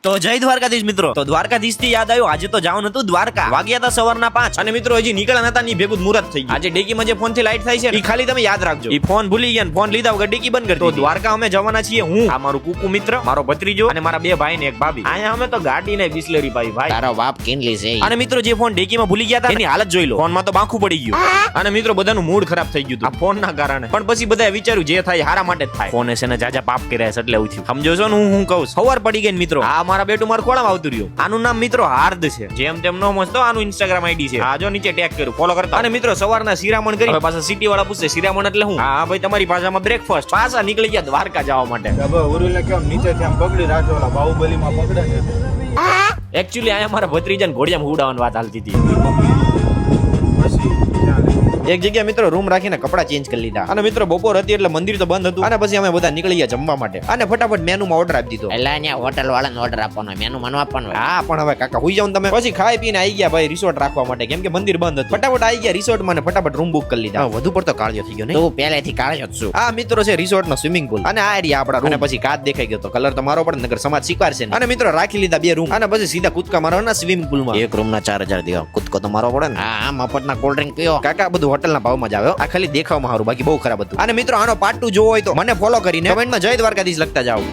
તો જય દ્વારકાધીશ મિત્રો. તો દ્વારકાધીશ થી યાદ આવ્યું, આજે તો જવાનું હતું દ્વારકા. વાગ્યા હતા સવારના 5 અને મિત્રો હજી નીકળ્યા નતા ની ભેગું મુહૂર્ત થઈ ગયું. આજે ડેકીમાં જે ફોન થી લાઈટ થાય છે એ ખાલી તમે યાદ રાખજો. એ ફોન ભૂલી ગયા, ફોન લીધા વગર ડેકી બંધ કરી. તો દ્વારકા અમે જવાના છીએ. હું, આ મારું કુકુ મિત્ર, મારો ભત્રીજો અને મારા બે ભાઈ ને એક ભાભી. અહીંયા અમે તો ગાડી ને બિસ્લેરી પાઈ ભાઈ. તારો બાપ કિનલી છે. અને મિત્રો જે ફોન ડેકીમાં ભૂલી ગયા હતા એની હાલત જોઈ લો. ફોન માં તો બાંખું પડી ગયું અને મિત્રો બધાનું મૂડ ખરાબ થઈ ગયું આ ફોન ના કારણે. પણ પછી બધાએ વિચાર્યું જે થાય હારા માટે જ થાય. ફોને છે ને જાજા પાપ કર્યા છે એટલે એવું થયું. સમજો છો ને હું કહું? સવાર પડી ગઈ મિત્રો. આ મારા બેટું મારું ખોળામાં આવતું રહ્યું. આનું નામ મિત્રો હાર્દ છે. જેમ તેમ નો મસ્તો આનું ઇન્સ્ટાગ્રામ આઈડી છે. આ જો નીચે ટેગ કર્યું, ફોલો કરતા. અને મિત્રો સવારના શિરામણ કરી. હવે પાછા સિટી વાળા પૂછે શિરામણ એટલે હું? હા ભાઈ તમારી ભાષામાં બ્રેકફાસ્ટ. પાછા નીકળી ગયા દ્વારકા જવા માટે. ઉરુલે કેમ નીચેથી આમ પકડી રાખે, ઓલા બાહુબલીમાં પકડે ને. એકચ્યુઅલી આયા મારા ભત્રીજાને ઘોડિયામાં ઉડાવવાની વાત હાલતી હતી. પછી એક જગ્યાએ મિત્રો રૂમ રાખીને કપડા ચેન્જ કરી લીધા. અને મિત્રો બપોર હતી એટલે મંદિર તો બંધ હતું. અને પછી અમે બધા નીકળી ગયા જમવા માટે. અને ફટાફટ મેનુમાં ઓર્ડર આપી દીધો. એટલે અહીંયા હોટલ વાળાને ઓર્ડર આપવાનો, મેનુ માનવા આપવાનું. હા પણ હવે કાકા હુઈ જાવ તમે. પછી ખાઈ પીને આવી ગયા ભાઈ રિસોર્ટ રાખવા માટે, કેમ કે મંદિર બંધ હતું. ફટાફટ આવી ગયા રિસોર્ટ માં ને ફટાફટ રૂમ બુક કરી લીધા. વધુ પડતો કાળજો થઈ ગયો ને. તું પહેલેથી કાળજો જ છું. આ મિત્રો છે રિસોર્ટ નો સ્વિમિંગ પુલ અને આ એરિયા આપડા રૂમ. અને પછી કાચ દેખાઈ ગયો તો કલર તો મારો પડે નગર સમાજ સ્વીકારશે ને. અને મિત્રો રાખી લીધા બે રૂમ. અને પછી સીધા કૂદકા મારવાના સ્વિમિંગ પુલ માં. એક રૂમ ના 4000 દેવા, કૂદકો તો મારો પડે ને. હા, મફત ના કોલ્ડ ડ્રિંક પીઓ. કાકા બધું હોટલ ના ભાવમાં જ આવે. આ ખાલી દેખાવમાં સારું, બાકી બહુ ખરાબ હતું. અને મિત્રો આનો પાર્ટ 2 જોવો હોય તો મને ફોલો કરીને કમેન્ટમાં જય દ્વારકાધીશ લખતા જાઓ.